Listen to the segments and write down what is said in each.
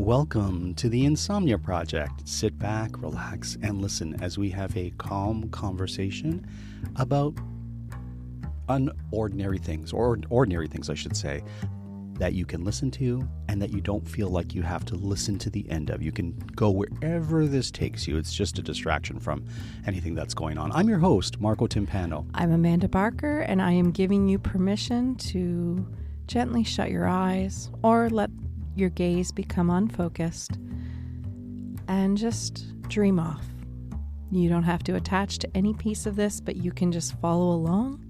Welcome to the Insomnia Project. Sit back, relax, and listen as we have a calm conversation about unordinary things, or ordinary things, I should say, that you can listen to and that you don't feel like you have to listen to the end of. You can go wherever this takes you. It's just a distraction from anything that's going on. I'm your host, Marco Timpano. I'm Amanda Barker, and I am giving you permission to gently shut your eyes or let your gaze become unfocused and just dream off. You don't have to attach to any piece of this, but you can just follow along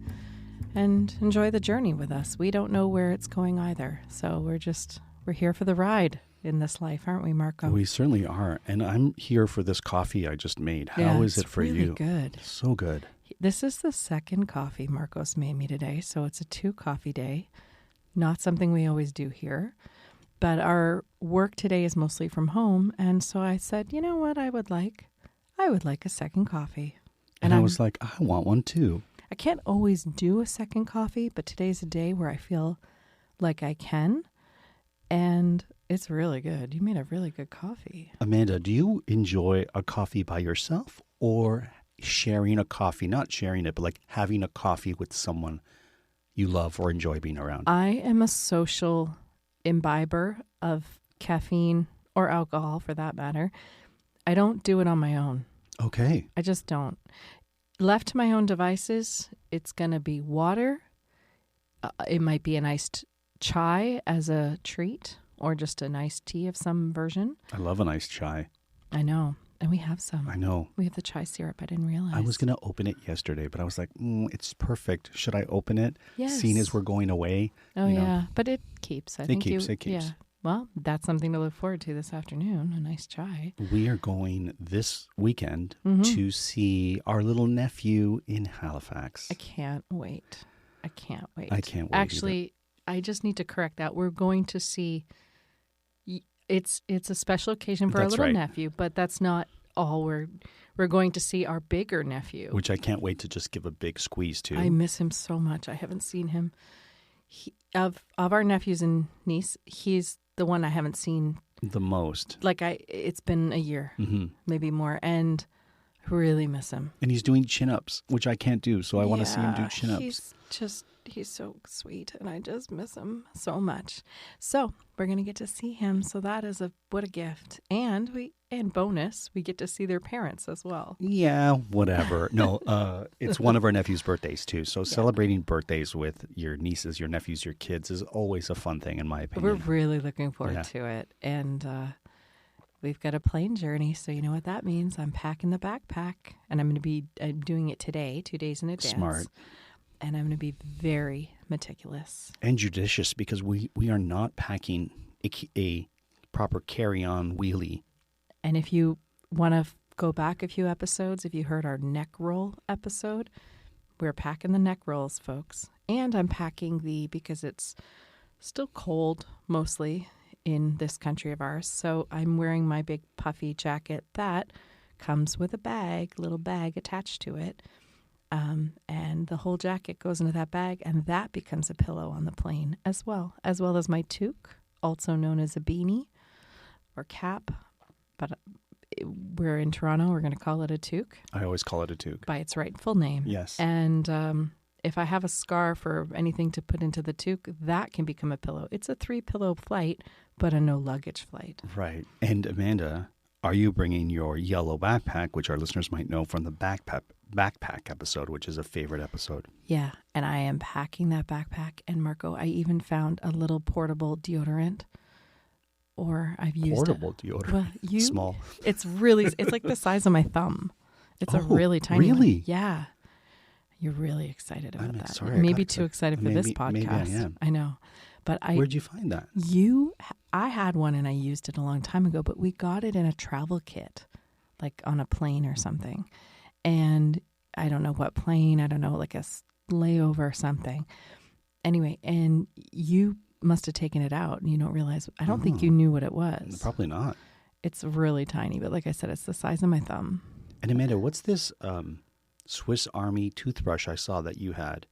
and enjoy the journey with us. We don't know where it's going either. So we're here for the ride in this life, aren't we, Marco? We certainly are. And I'm here for this coffee I just made. How is it for really you? Good. So good. This is the second coffee Marco's made me today. So it's a 2 coffee day. Not something we always do here. But our work today is mostly from home. And so I said, you know what I would like? I would like a second coffee. And I was like, I want one too. I can't always do a second coffee, but today's a day where I feel like I can. And it's really good. You made a really good coffee. Amanda, do you enjoy a coffee by yourself or sharing a coffee? Not sharing it, but like having a coffee with someone you love or enjoy being around? I am a social imbiber of caffeine or alcohol, for that matter. I don't do it on my own. Okay. I just don't. Left to my own devices, it's going to be water. It might be an iced chai as a treat or just an iced tea of some version. I love an iced chai. I know. And we have some. I know. We have the chai syrup. I didn't realize. I was going to open it yesterday, but I was like, it's perfect. Should I open it? Yes. Seeing as we're going away. Oh, yeah. But it keeps. It keeps. Yeah. Well, that's something to look forward to this afternoon, a nice chai. We are going this weekend to see our little nephew in Halifax. I can't wait. I can't wait. Actually, either. I just need to correct that. We're going to see, it's a special occasion for our little nephew, but that's not all. We're going to see our bigger nephew. Which I can't wait to just give a big squeeze to. I miss him so much. I haven't seen him. Of our nephews and niece, he's the one I haven't seen the most. It's been a year, maybe more, and really miss him. And he's doing chin-ups, which I can't do, so I want to see him do chin-ups. He's so sweet, and I just miss him so much. So we're gonna get to see him. So that is what a gift, and bonus, we get to see their parents as well. Yeah, whatever. No, it's one of our nephew's birthdays too. So celebrating birthdays with your nieces, your nephews, your kids is always a fun thing, in my opinion. We're really looking forward to it, and we've got a plane journey. So you know what that means. I'm packing the backpack, and I'm doing it today, 2 days in advance. Smart. And I'm going to be very meticulous. And judicious, because we are not packing a proper carry-on wheelie. And if you want to go back a few episodes, if you heard our neck roll episode, we're packing the neck rolls, folks. And I'm packing because it's still cold, mostly, in this country of ours. So I'm wearing my big puffy jacket that comes with a little bag attached to it. And the whole jacket goes into that bag, and that becomes a pillow on the plane as well as my toque, also known as a beanie or cap. But we're in Toronto. We're going to call it a toque. I always call it a toque. By its rightful name. Yes. And if I have a scarf or anything to put into the toque, that can become a pillow. It's a 3-pillow flight, but a no-luggage flight. Right. And Amanda, are you bringing your yellow backpack, which our listeners might know from the backpack episode, which is a favorite episode? Yeah, and I am packing that backpack. And Marco, I even found a little portable deodorant. Or I've used portable deodorant. Well, small. It's like the size of my thumb. It's a really tiny really? one. Yeah. You're really excited about that. Sorry, maybe too excited for this podcast. Maybe I am. I know. But Where'd you find that? I had one and I used it a long time ago, but we got it in a travel kit, like on a plane or something. And I don't know what plane, I don't know, like a layover or something. Anyway, and you must have taken it out and you don't realize, I don't think you knew what it was. Probably not. It's really tiny, but like I said, it's the size of my thumb. And Amanda, what's this Swiss Army toothbrush I saw that you had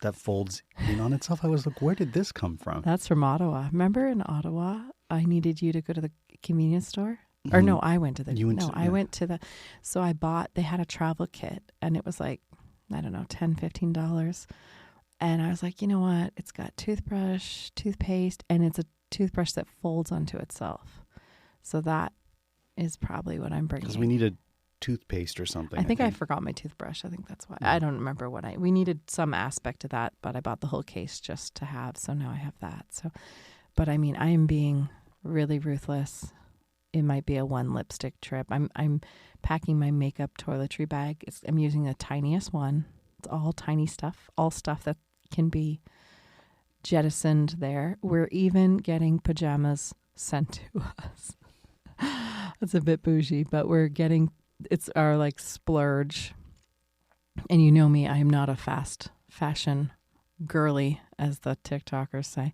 that folds in on itself? I was like, where did this come from? That's from Ottawa. Remember in Ottawa, I needed you to go to the convenience store. Or no, I went to the, I yeah. went to the, so I bought, they had a travel kit and it was like, I don't know, $10, $15. And I was like, you know what? It's got toothbrush, toothpaste, and it's a toothbrush that folds onto itself. So that is probably what I'm bringing. Because we needed toothpaste or something. I think I forgot my toothbrush. I think that's why. I don't remember we needed some aspect of that, but I bought the whole case just to have. So now I have that. So, but I mean, I am being really ruthless. It might be a one lipstick trip. I'm packing my makeup toiletry bag. I'm using the tiniest one. It's all tiny stuff, all stuff that can be jettisoned there. We're even getting pajamas sent to us. It's a bit bougie, but it's our like splurge. And you know me, I am not a fast fashion girly, as the TikTokers say.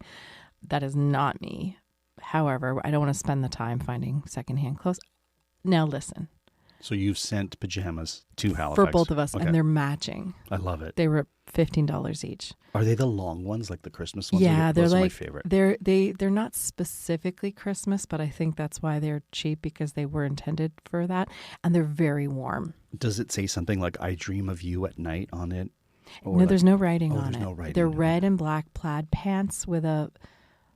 That is not me. However, I don't want to spend the time finding secondhand clothes. Now listen. So you've sent pajamas to Halifax? For both of us, okay. And they're matching. I love it. They were $15 each. Are they the long ones, like the Christmas ones? Yeah, those they're are like, my favorite. They're not specifically Christmas, but I think that's why they're cheap, because they were intended for that. And they're very warm. Does it say something like "I dream of you at night" on it? Or no, there's no writing on there's it. No writing. They're red and black plaid pants with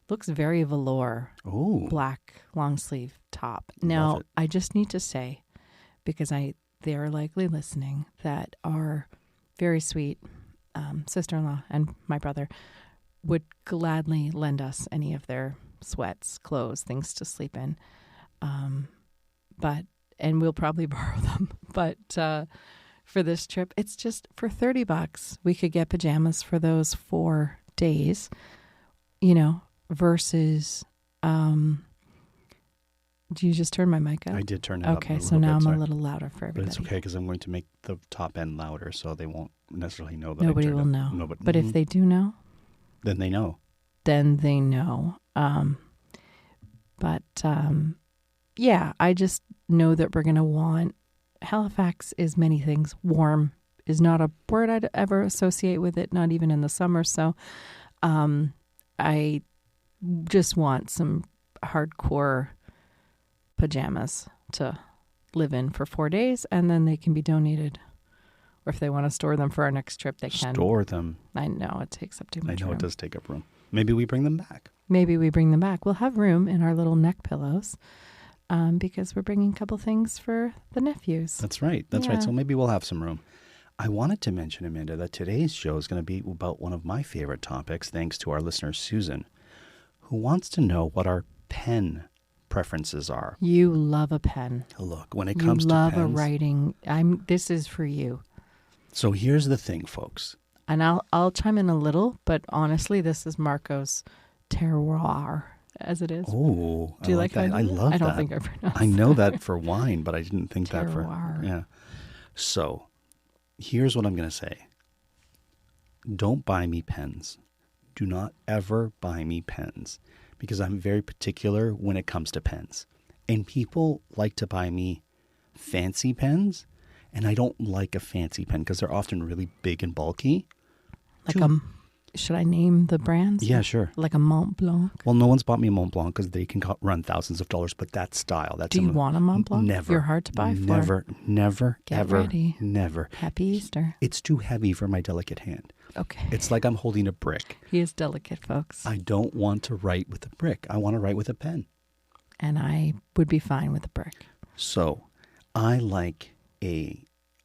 looks very velour. Oh, black long sleeve top. Now, I just need to say, because they're likely listening, that our very sweet sister-in-law and my brother would gladly lend us any of their sweats, clothes, things to sleep in. And we'll probably borrow them. But for this trip, it's just for $30. We could get pajamas for those 4 days, versus, do you just turn my mic up? I did turn it up. Okay, so now I'm a little louder for everybody. But it's okay, because I'm going to make the top end louder, so they won't necessarily know that. Nobody will know. But if they do know, then they know. Yeah, I just know that we're going to want, Halifax is many things. Warm is not a word I'd ever associate with it, not even in the summer. So I just want some hardcore pajamas to live in for 4 days, and then they can be donated. Or if they want to store them for our next trip, they can. Store them. I know, it takes up too much room. It does take up room. Maybe we bring them back. We'll have room in our little neck pillows, because we're bringing a couple things for the nephews. That's right. So maybe we'll have some room. I wanted to mention, Amanda, that today's show is going to be about one of my favorite topics, thanks to our listener, Susan, who wants to know what our pen preferences are. You love a pen. Look, when it comes to pens, pens, a writing. This is for you. So here's the thing, folks. And I'll chime in a little, but honestly, this is Marco's terroir, as it is. Oh, do you like that? I love that. I don't think I pronounced I know that for wine, but I didn't think that for terroir. So here's what I'm going to say. Don't buy me pens. Do not ever buy me pens, because I'm very particular when it comes to pens. And people like to buy me fancy pens, and I don't like a fancy pen because they're often really big and bulky. Should I name the brands? Yeah, sure. Like a Mont Blanc? Well, no one's bought me a Mont Blanc because they can run thousands of dollars, but that style. Do you want a Mont Blanc? Never. You're hard to buy for. Never, Get ever, ready. never. Happy Easter. It's too heavy for my delicate hand. Okay. It's like I'm holding a brick. He is delicate, folks. I don't want to write with a brick. I want to write with a pen. And I would be fine with a brick. So I like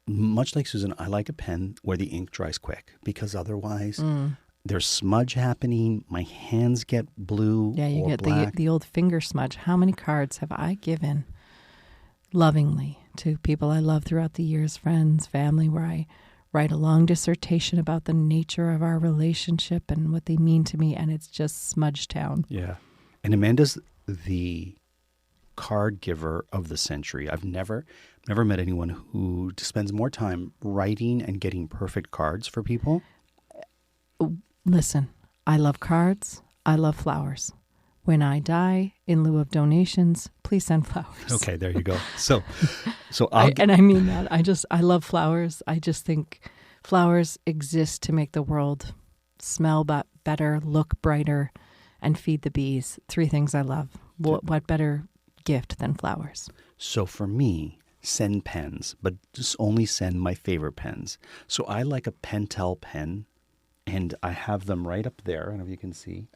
much like Susan, I like a pen where the ink dries quick, because otherwise there's smudge happening. My hands get blue. Yeah, you or get black. the old finger smudge. How many cards have I given lovingly to people I love throughout the years, friends, family, where I write a long dissertation about the nature of our relationship and what they mean to me, and it's just smudge town. Yeah. And Amanda's the card giver of the century. I've never met anyone who spends more time writing and getting perfect cards for people. Listen, I love cards. I love flowers. When I die, in lieu of donations, please send flowers. Okay, there you go. So and I mean that. I love flowers. I just think flowers exist to make the world smell better, look brighter, and feed the bees. 3 things I love. What better gift than flowers. So for me, send pens, but just only send my favorite pens. So I like a Pentel pen, and I have them right up there. I don't know if you can see.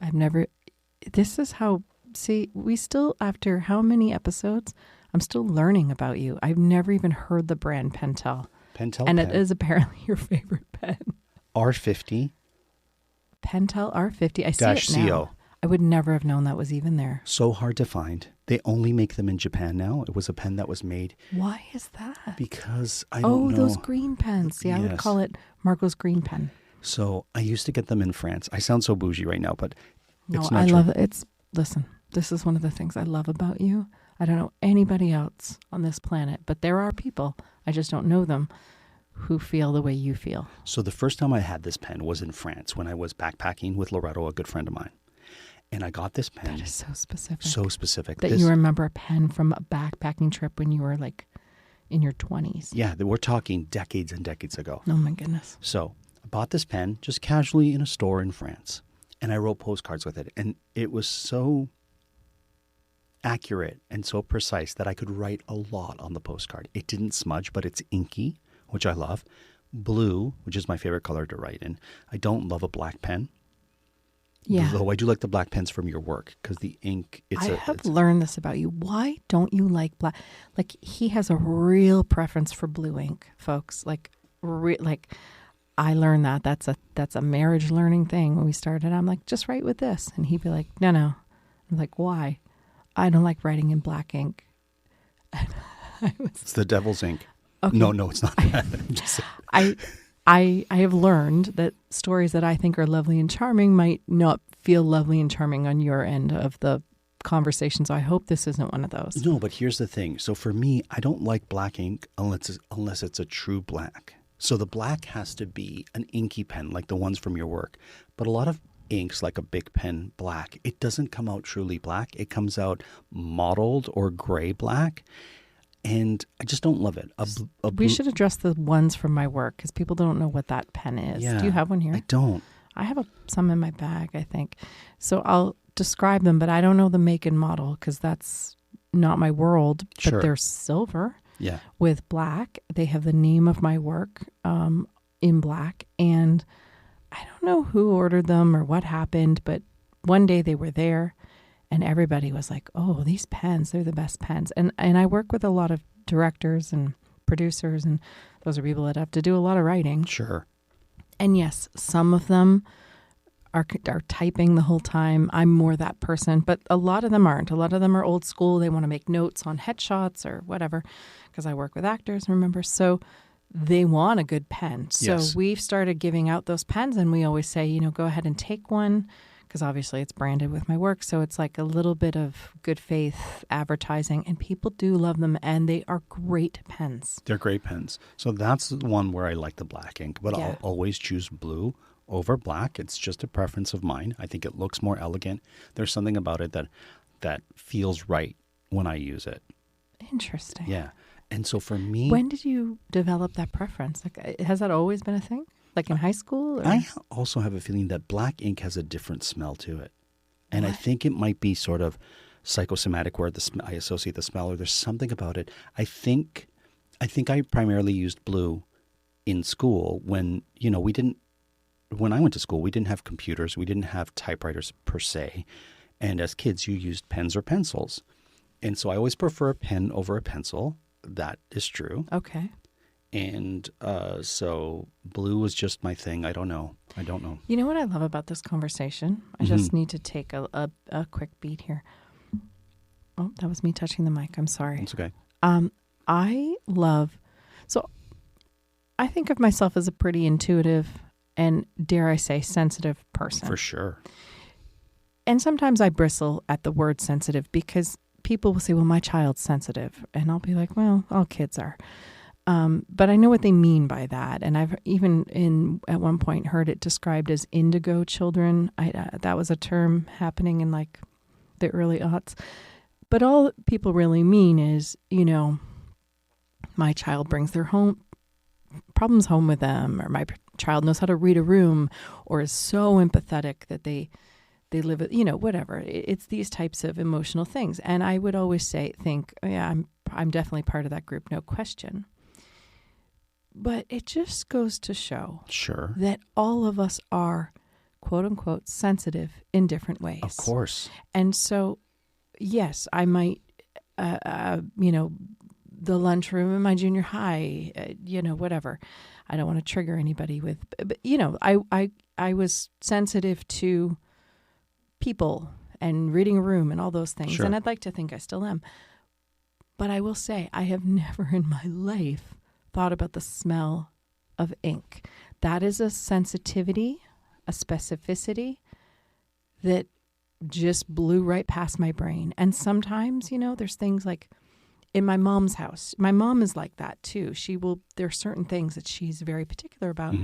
This is how, see, we still, after how many episodes, I'm still learning about you. I've never even heard the brand Pentel. Pentel and pen. It is apparently your favorite pen. R50. Pentel R50. I see Dash it now. CO. I would never have known that was even there. So hard to find. They only make them in Japan now. It was a pen that was made. Why is that? Because I don't know. Oh, those green pens. See, I would call it Marco's green pen. So I used to get them in France. I sound so bougie right now, but it's not I true. love it. Listen, this is one of the things I love about you. I don't know anybody else on this planet, but there are people, I just don't know them, who feel the way you feel. So the first time I had this pen was in France when I was backpacking with Loretto, a good friend of mine. And I got this pen. That is so specific. So specific. That you remember a pen from a backpacking trip when you were like in your 20s. Yeah, we're talking decades and decades ago. Oh my goodness. So I bought this pen just casually in a store in France. And I wrote postcards with it. And it was so accurate and so precise that I could write a lot on the postcard. It didn't smudge, but it's inky, which I love. Blue, which is my favorite color to write in. I don't love a black pen. Yeah. Though I do like the black pens from your work because the ink, I have learned this about you. Why don't you like black? Like, he has a real preference for blue ink, folks. Like I learned that. That's a marriage learning thing. When we started, I'm like, just write with this. And he'd be like, no. I'm like, why? I don't like writing in black ink. It's the devil's ink. Okay. No, it's not that. I have learned that stories that I think are lovely and charming might not feel lovely and charming on your end of the conversation. So I hope this isn't one of those. No, but here's the thing. So for me, I don't like black ink unless it's a true black. So the black has to be an inky pen like the ones from your work. But a lot of inks, like a Big Pen black, it doesn't come out truly black. It comes out mottled or gray black. And I just don't love it. We should address the ones from my work because people don't know what that pen is. Yeah, do you have one here? I don't. I have some in my bag, I think. So I'll describe them, but I don't know the make and model because that's not my world. Sure. But they're silver with black. They have the name of my work in black. And I don't know who ordered them or what happened, but one day they were there. And everybody was like, oh, these pens, they're the best pens. And I work with a lot of directors and producers, and those are people that have to do a lot of writing. Sure. And yes, some of them are typing the whole time. I'm more that person, but a lot of them aren't. A lot of them are old school. They want to make notes on headshots or whatever, because I work with actors, remember? So they want a good pen. So we've started giving out those pens, and we always say, go ahead and take one. Because obviously it's branded with my work. So it's like a little bit of good faith advertising. And people do love them. And they are great pens. They're great pens. So that's the one where I like the black ink. But I'll always choose blue over black. It's just a preference of mine. I think it looks more elegant. There's something about it that feels right when I use it. Interesting. Yeah. And so for me... When did you develop that preference? Like, has that always been a thing? Like in high school? Or? I also have a feeling that black ink has a different smell to it. And I think it might be sort of psychosomatic where I associate the smell, or there's something about it. I think I primarily used blue in school when I went to school, we didn't have computers. We didn't have typewriters per se. And as kids, you used pens or pencils. And so I always prefer a pen over a pencil. That is true. Okay. And so blue was just my thing. I don't know. You know what I love about this conversation? I just need to take a quick beat here. Oh, that was me touching the mic. I'm sorry. It's okay. I think of myself as a pretty intuitive and, dare I say, sensitive person. For sure. And sometimes I bristle at the word sensitive because people will say, well, my child's sensitive. And I'll be like, well, all kids are. But I know what they mean by that. And I've even at one point heard it described as indigo children. That was a term happening in like the early aughts. But all people really mean is, my child brings their problems home with them, or my child knows how to read a room, or is so empathetic that they they live, whatever. It's these types of emotional things. And I would always think, yeah, I'm definitely part of that group, no question. But it just goes to show that all of us are, quote unquote, sensitive in different ways. Of course. And so, yes, I might, the lunchroom in my junior high, whatever. I don't want to trigger anybody with, but I was sensitive to people and reading a room and all those things. Sure. And I'd like to think I still am. But I will say I have never in my life thought about the smell of ink. That is a sensitivity, a specificity that just blew right past my brain. And sometimes, there's things like in my mom's house. My mom is like that too. There are certain things that she's very particular about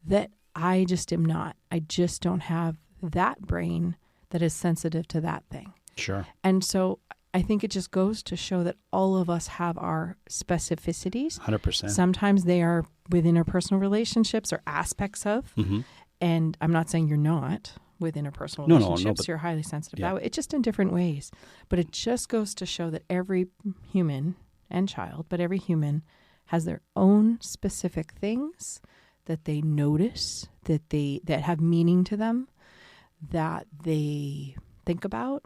that I just am not. I just don't have that brain that is sensitive to that thing. Sure. And so I think it just goes to show that all of us have our specificities. 100%. Sometimes they are within interpersonal relationships or aspects of. And I'm not saying you're not with interpersonal relationships. But you're highly sensitive that way. It's just in different ways. But it just goes to show that every human and child, but every human has their own specific things that they notice, that have meaning to them, that they think about.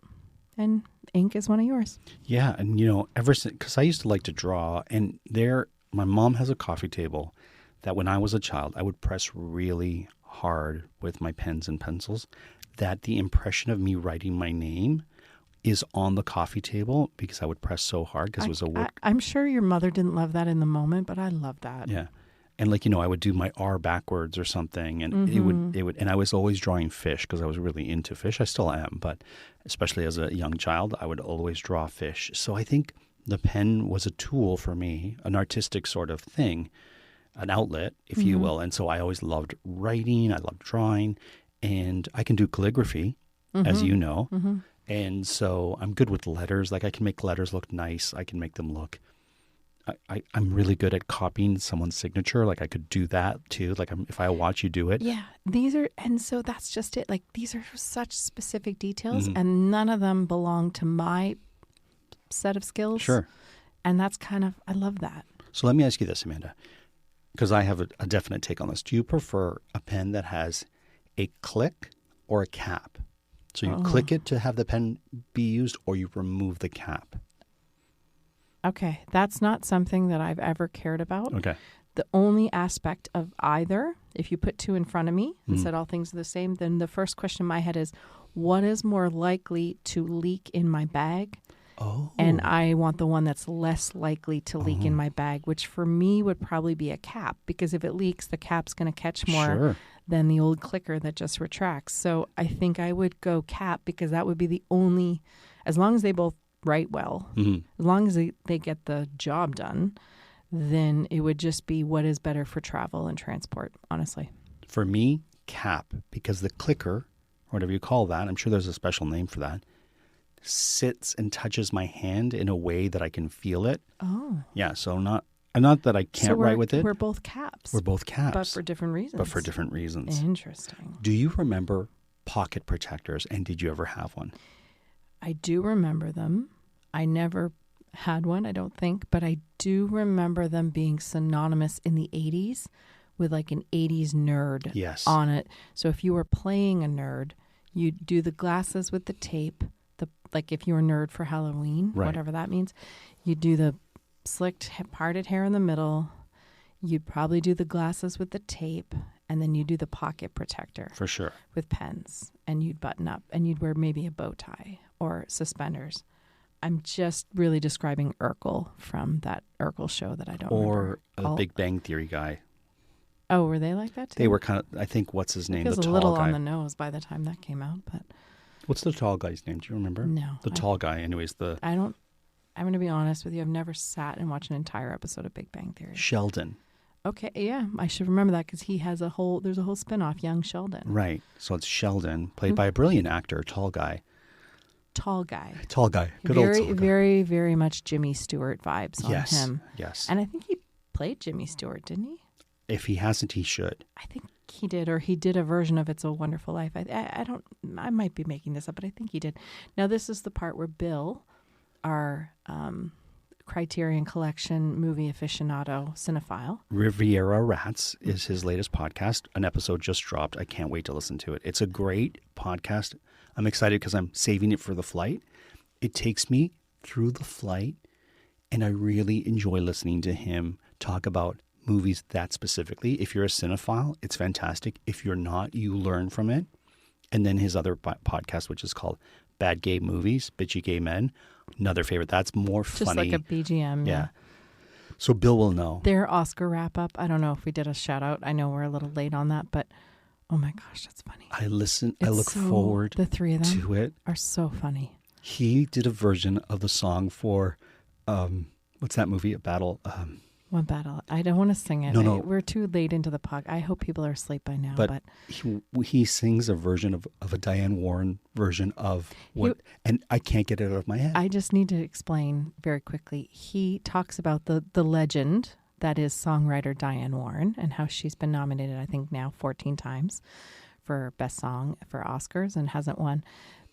And ink is one of yours. Yeah. And, ever since, because I used to like to draw, and my mom has a coffee table that when I was a child, I would press really hard with my pens and pencils, that the impression of me writing my name is on the coffee table because I would press so hard because it was a wood. I'm sure your mother didn't love that in the moment, but I love that. Yeah. And I would do my R backwards or something, and it would, and I was always drawing fish because I was really into fish. I still am, but especially as a young child, I would always draw fish. So I think the pen was a tool for me, an artistic sort of thing, an outlet, if you will. And so I always loved writing. I loved drawing, and I can do calligraphy, as you know. And so I'm good with letters. Like I can make letters look nice. I can make them look. I'm really good at copying someone's signature. Like I could do that too. Like if I watch you do it. Yeah. And so that's just it. Like these are such specific details and none of them belong to my set of skills. Sure. And that's I love that. So let me ask you this, Amanda, because I have a definite take on this. Do you prefer a pen that has a click or a cap? So you click it to have the pen be used, or you remove the cap? Okay, that's not something that I've ever cared about. Okay. The only aspect of either, if you put two in front of me and said all things are the same, then the first question in my head is, what is more likely to leak in my bag? Oh. And I want the one that's less likely to leak in my bag, which for me would probably be a cap, because if it leaks, the cap's going to catch more than the old clicker that just retracts. So I think I would go cap, because that would be the only, as long as they both write well, as long as they get the job done, then it would just be what is better for travel and transport, honestly. For me, cap, because the clicker, or whatever you call that, I'm sure there's a special name for that, sits and touches my hand in a way that I can feel it. Oh. Yeah, so not that I can't write with it. We're both caps. We're both caps. But for different reasons. Interesting. Do you remember pocket protectors, and did you ever have one? I do remember them. I never had one, I don't think, but I do remember them being synonymous in the 80s with like an 80s nerd on it. So if you were playing a nerd, you'd do the glasses with the tape, like if you were a nerd for Halloween, whatever that means, you'd do the slicked, parted hair in the middle, you'd probably do the glasses with the tape, and then you do the pocket protector. For sure. With pens, and you'd button up, and you'd wear maybe a bow tie or suspenders. I'm just really describing Urkel from that Urkel show that I don't remember. Or a Big Bang Theory guy. Oh, were they like that too? They were kind of, I think, what's his name? The tall guy. It was a little on the nose by the time that came out. But what's the tall guy's name? Do you remember? No. The tall guy, anyways. I'm going to be honest with you. I've never sat and watched an entire episode of Big Bang Theory. Sheldon. Okay, yeah. I should remember that because there's a whole spinoff, Young Sheldon. Right. So it's Sheldon, played by a brilliant actor, tall guy. Tall guy. Good old tall guy. Very, very much Jimmy Stewart vibes on him. Yes. And I think he played Jimmy Stewart, didn't he? If he hasn't, he should. I think he did, or he did a version of It's a Wonderful Life. I might be making this up, but I think he did. Now, this is the part where Bill, our Criterion Collection movie aficionado cinephile. Riviera Rats is his latest podcast. An episode just dropped. I can't wait to listen to it. It's a great podcast. I'm excited because I'm saving it for the flight. It takes me through the flight, and I really enjoy listening to him talk about movies that specifically. If you're a cinephile, it's fantastic. If you're not, you learn from it. And then his other podcast, which is called Bad Gay Movies, Bitchy Gay Men. Another favorite. That's more funny. Just like a BGM. Yeah. So Bill will know. Their Oscar wrap up. I don't know if we did a shout out. I know we're a little late on that, but oh my gosh, that's funny. I look forward the three of them to it. Are so funny. He did a version of the song for, what's that movie? One Battle. I don't want to sing it. No. We're too late into the podcast. I hope people are asleep by now. But he sings a version of a Diane Warren version of what, and I can't get it out of my head. I just need to explain very quickly. He talks about the legend that is songwriter Diane Warren and how she's been nominated, I think now 14 times for Best Song for Oscars and hasn't won.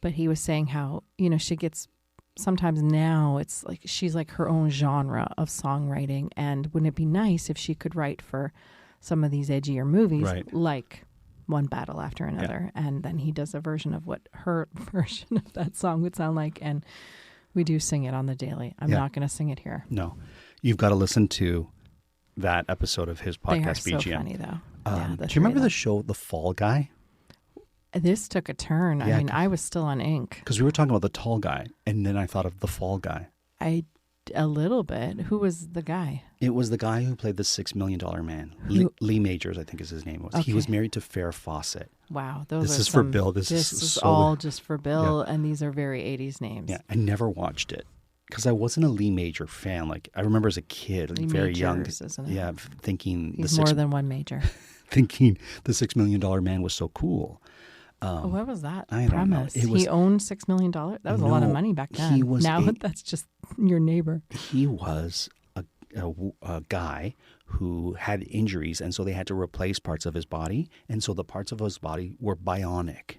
But he was saying how, she gets, sometimes now it's like she's like her own genre of songwriting. And wouldn't it be nice if she could write for some of these edgier movies, right, like One Battle After Another? Yeah. And then he does a version of what her version of that song would sound like. And we do sing it on the daily. I'm not going to sing it here. No, you've got to listen to that episode of his podcast, they are BGM. So funny, though. Do you remember the show The Fall Guy? This took a turn. Yeah, I mean, I was still on ink. Because we were talking about the tall guy, and then I thought of The Fall Guy. A little bit. Who was the guy? It was the guy who played the $6 Million Man. Lee Majors, I think is his name. Okay. He was married to Farrah Fawcett. Wow. This is for Bill. This is all just for Bill, and these are very 80s names. Yeah, I never watched it because I wasn't a Lee Major fan. Like, I remember as a kid, like, very young. Isn't it? Yeah, thinking... He's more than one major. Thinking the $6 Million Man was so cool. What was that premise? He owned $6 million? That was a lot of money back then. That's just your neighbor. He was a guy who had injuries, and so they had to replace parts of his body. And so the parts of his body were bionic.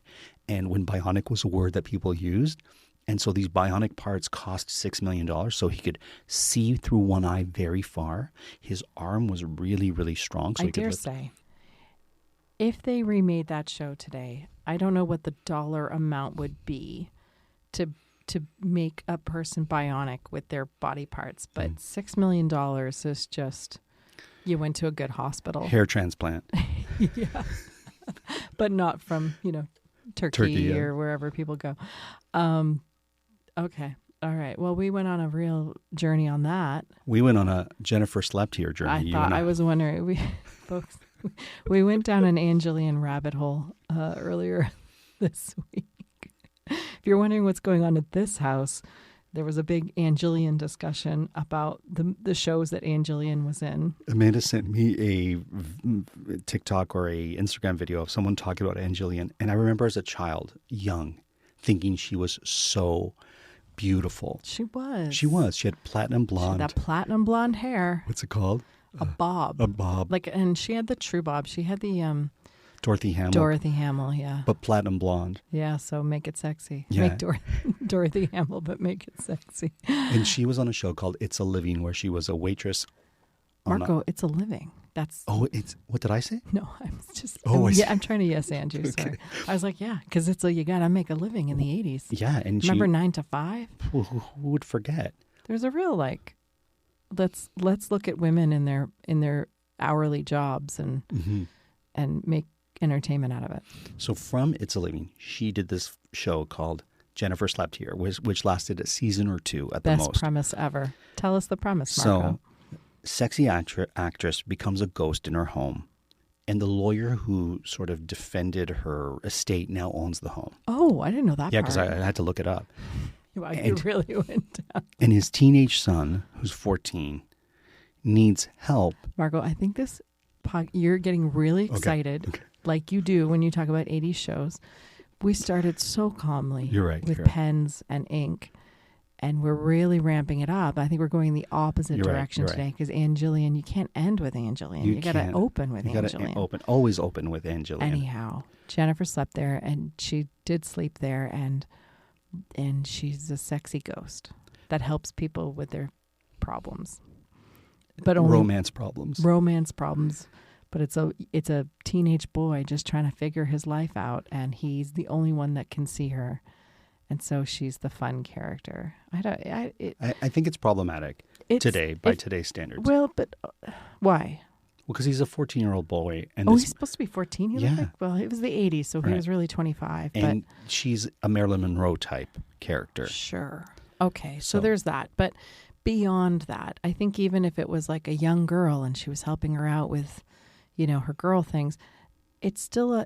And when bionic was a word that people used, and so these bionic parts cost $6 million, so he could see through one eye very far. His arm was really, really strong. So I dare say, if they remade that show today, I don't know what the dollar amount would be to make a person bionic with their body parts, but $6 million is just, you went to a good hospital. Hair transplant. Yeah. But not from, Turkey or wherever people go. Okay. All right. Well, we went on a real journey on that. We went on a Jennifer Slept Here journey. I was wondering, folks, we went down an Jillian rabbit hole earlier this week. If you're wondering what's going on at this house, there was a big Jillian discussion about the shows that Jillian was in. Amanda sent me a TikTok or a Instagram video of someone talking about Jillian, and I remember as a child, young, thinking she was so beautiful. She was. She had platinum blonde. She had that platinum blonde hair. What's it called? A bob. A bob. And she had the true bob. She had the Dorothy Hamill. Dorothy Hamill, yeah. But platinum blonde. Yeah, so make it sexy. Yeah. Make Dorothy Hamill, but make it sexy. And she was on a show called It's a Living, where she was a waitress. Marco, It's a Living. That's... Oh, what did I say? No, I'm just... I'm trying to yes and you, okay. Sorry. I was like, yeah, because you got to make a living in the 80s. Yeah, and remember 9 to 5? Who would forget? There's a real, let's look at women in their hourly jobs and make entertainment out of it. So from It's a Living, she did this show called Jennifer Slept Here, which lasted a season or two at the most. Best premise ever. Tell us the premise, Marco. So, sexy actress becomes a ghost in her home, and the lawyer who sort of defended her estate now owns the home. Oh, I didn't know that part. Yeah, because I had to look it up. Wow, you really went down. And his teenage son, who's 14, needs help. Marco, I think you're getting really excited. Okay. Like you do when you talk about 80s shows. We started so calmly You're right, with pens and ink. And we're really ramping it up. I think we're going the opposite direction today because Anne Jillian, you can't end with Anne Jillian. You got to open with Anne Jillian. Always open with Anne Jillian. Anyhow, Jennifer slept there, and she did sleep there, and she's a sexy ghost that helps people with their problems, but only romance problems. But it's a teenage boy just trying to figure his life out, and he's the only one that can see her. And so she's the fun character. I think it's problematic today by today's standards. Well, but why? Well, because he's a 14-year-old boy. And he's supposed to be 14? Yeah. Well, it was the 80s, so he was really 25. And she's a Marilyn Monroe type character. Sure. Okay, so there's that. But beyond that, I think even if it was like a young girl and she was helping her out with, her girl things, it's still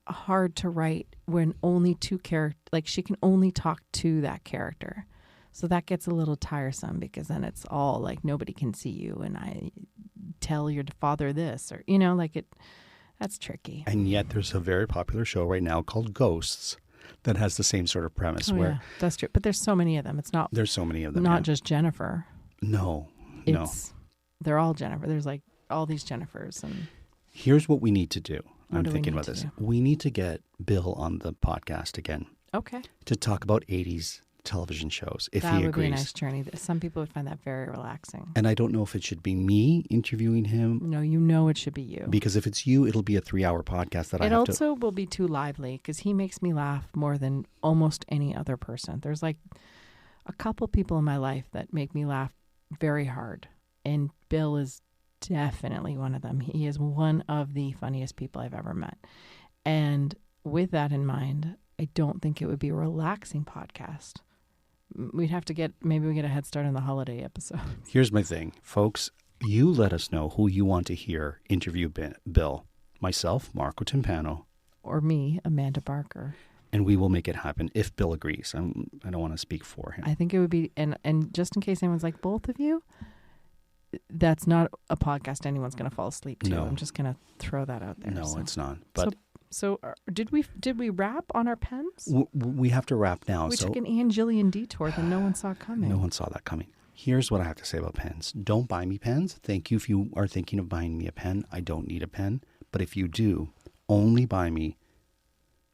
hard to write when only two characters, like she can only talk to that character. So that gets a little tiresome because then it's all like nobody can see you and I tell your father this or, that's tricky. And yet there's a very popular show right now called Ghosts that has the same sort of premise where... Yeah, that's true. But there's so many of them. It's not... There's so many of them. Not just Jennifer. No. They're all Jennifer. There's like all these Jennifers. And here's what we need to do. I'm thinking about this. Do? We need to get Bill on the podcast again. Okay. To talk about 80s television shows, if that he agrees. That would be a nice journey. Some people would find that very relaxing. And I don't know if it should be me interviewing him. No, it should be you. Because if it's you, it'll be a 3-hour podcast that I have to... It also will be too lively because he makes me laugh more than almost any other person. There's like a couple people in my life that make me laugh very hard. And Bill is definitely one of them. He is one of the funniest people I've ever met. And with that in mind, I don't think it would be a relaxing podcast. We'd have to get a head start on the holiday episode. Here's my thing, folks. You let us know who you want to hear interview Bill. Myself, Marco Timpano. Or me, Amanda Barker. And we will make it happen if Bill agrees. I don't want to speak for him. I think it would be, and just in case anyone's like, both of you, that's not a podcast anyone's going to fall asleep to. No. I'm just going to throw that out there. No, it's not. But So did we wrap on our pens? We have to wrap now. We took an Anne Jillian detour that no one saw coming. No one saw that coming. Here's what I have to say about pens. Don't buy me pens. Thank you if you are thinking of buying me a pen. I don't need a pen. But if you do, only buy me.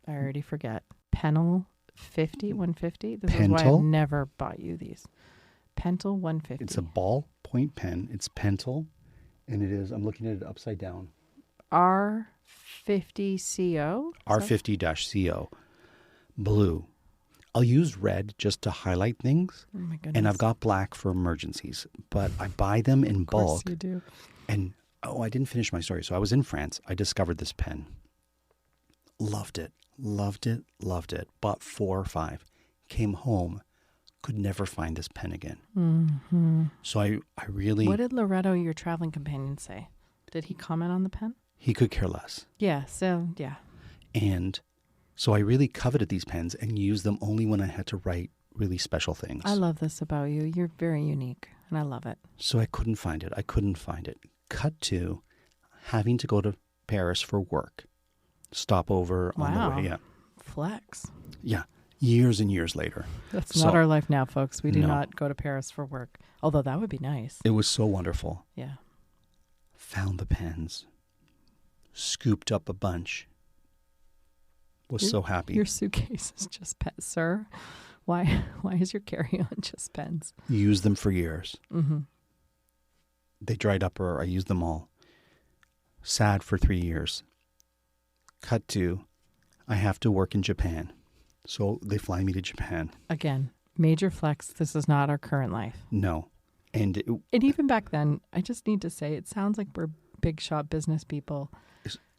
I already forget. Pentel 150? This Pentel? is why I've never bought you these. Pentel 150. It's a ballpoint pen. It's Pentel. And it is, I'm looking at it upside down. R50CO? R50-CO. Blue. I'll use red just to highlight things. Oh my goodness. And I've got black for emergencies. But I buy them in bulk. Of course you do. And, I didn't finish my story. So I was in France. I discovered this pen. Loved it. Loved it. Loved it. Bought 4 or 5. Came home. Could never find this pen again. Mm-hmm. So I really... What did Loretto, your traveling companion, say? Did he comment on the pen? He could care less. Yeah, so, yeah. And so I really coveted these pens and used them only when I had to write really special things. I love this about you. You're very unique, and I love it. So I couldn't find it. Cut to having to go to Paris for work. Stop over on the way. Yeah. Flex. Yeah. Years and years later. That's not our life now, folks. We do not go to Paris for work. Although that would be nice. It was so wonderful. Yeah. Found the pens. Scooped up a bunch. Was so happy. Your suitcase is just pens, sir. Why is your carry-on just pens? Used them for years. Mm-hmm. They dried up or I used them all. Sad for 3 years. Cut to, I have to work in Japan. So they fly me to Japan. Again, major flex. This is not our current life. No. And even back then, I just need to say, it sounds like we're big shot business people.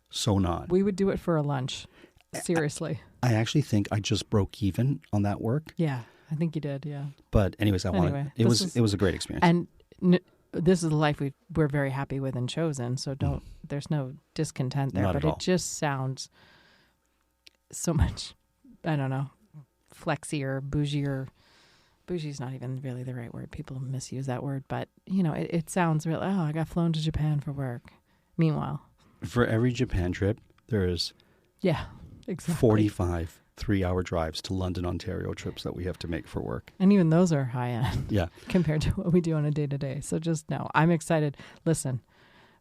So not. We would do it for a lunch. Seriously. I actually think I just broke even on that work. Yeah, I think you did, yeah. But anyways, it was a great experience. And this is the life we're very happy with and chosen, so there's no discontent there. Not but at all. It just sounds so much, I don't know, flexier, bougier. Bougie's not even really the right word. People misuse that word. But, it sounds real, I got flown to Japan for work. Meanwhile. For every Japan trip, there is yeah, exactly. 45 3-hour drives to London, Ontario trips that we have to make for work. And even those are high end Yeah. compared to what we do on a day-to-day. So just know, I'm excited. Listen,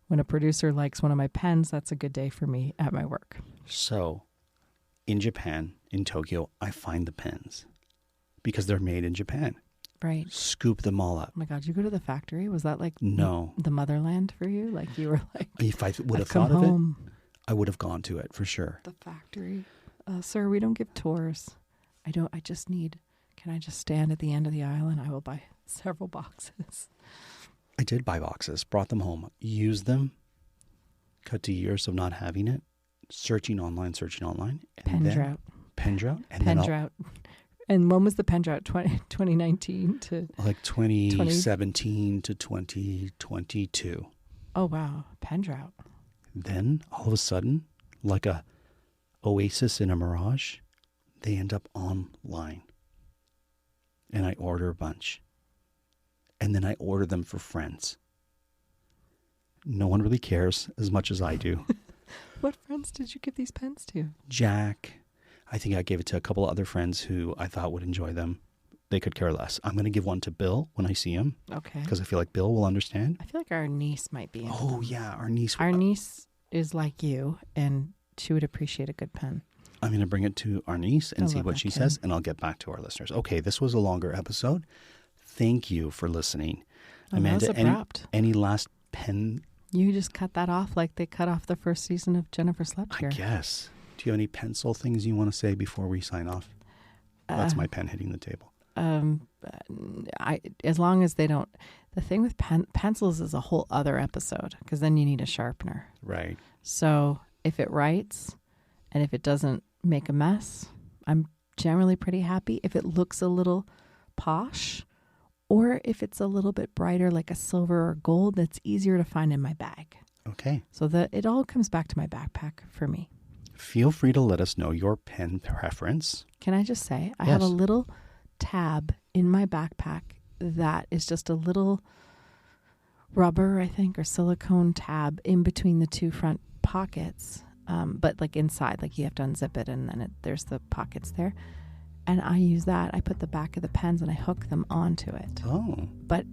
when a producer likes one of my pens, that's a good day for me at my work. So in Japan, in Tokyo, I find the pens because they're made in Japan. Right. Scoop them all up. Oh my God, you go to the factory? Was that like No. the motherland for you? Like you were like, If I would have I've come thought of it, home. I would have gone to it for sure. The factory. Sir, we don't give tours. Can I just stand at the end of the aisle and I will buy several boxes? I did buy boxes, brought them home, used them, cut to years of not having it, searching online. And Pen then, drought. Pen drought? And Pen then drought. And when was the pen drought? 2019 to... like 2017 to 2022. Oh, wow. Pen drought. Then, all of a sudden, like a oasis in a mirage, they end up online. And I order a bunch. And then I order them for friends. No one really cares as much as I do. What friends did you give these pens to? Jack. I think I gave it to a couple of other friends who I thought would enjoy them. They could care less. I'm going to give one to Bill when I see him. Okay. Because I feel like Bill will understand. I feel like our niece might be. Oh, yeah. Our niece. Our niece is like you, and she would appreciate a good pen. I'm going to bring it to our niece and I see love what that she kid. says, and I'll get back to our listeners. Okay, this was a longer episode. Thank you for listening. Oh, Amanda, that was abrupt. any last pen? You just cut that off like they cut off the first season of Jennifer Slept Here. I guess. Do you have any pencil things you want to say before we sign off? That's my pen hitting the table. As long as they don't. The thing with pencils is a whole other episode because then you need a sharpener. Right. So if it writes and if it doesn't make a mess, I'm generally pretty happy. If it looks a little posh or if it's a little bit brighter like a silver or gold, that's easier to find in my bag. Okay. So it all comes back to my backpack for me. Feel free to let us know your pen preference. Can I just say, I Yes. have a little tab in my backpack that is just a little rubber, I think, or silicone tab in between the two front pockets. But like inside, like you have to unzip it and then there's the pockets there. And I use that. I put the back of the pens and I hook them onto it. Oh. But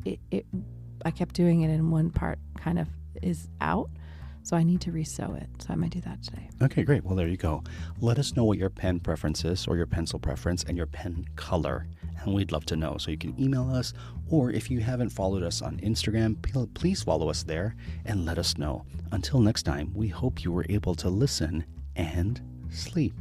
I kept doing it and one part kind of is out. So I need to resew it. So I might do that today. Okay, great. Well, there you go. Let us know what your pen preference is or your pencil preference and your pen color. And we'd love to know. So you can email us, or if you haven't followed us on Instagram, please follow us there and let us know. Until next time, we hope you were able to listen and sleep.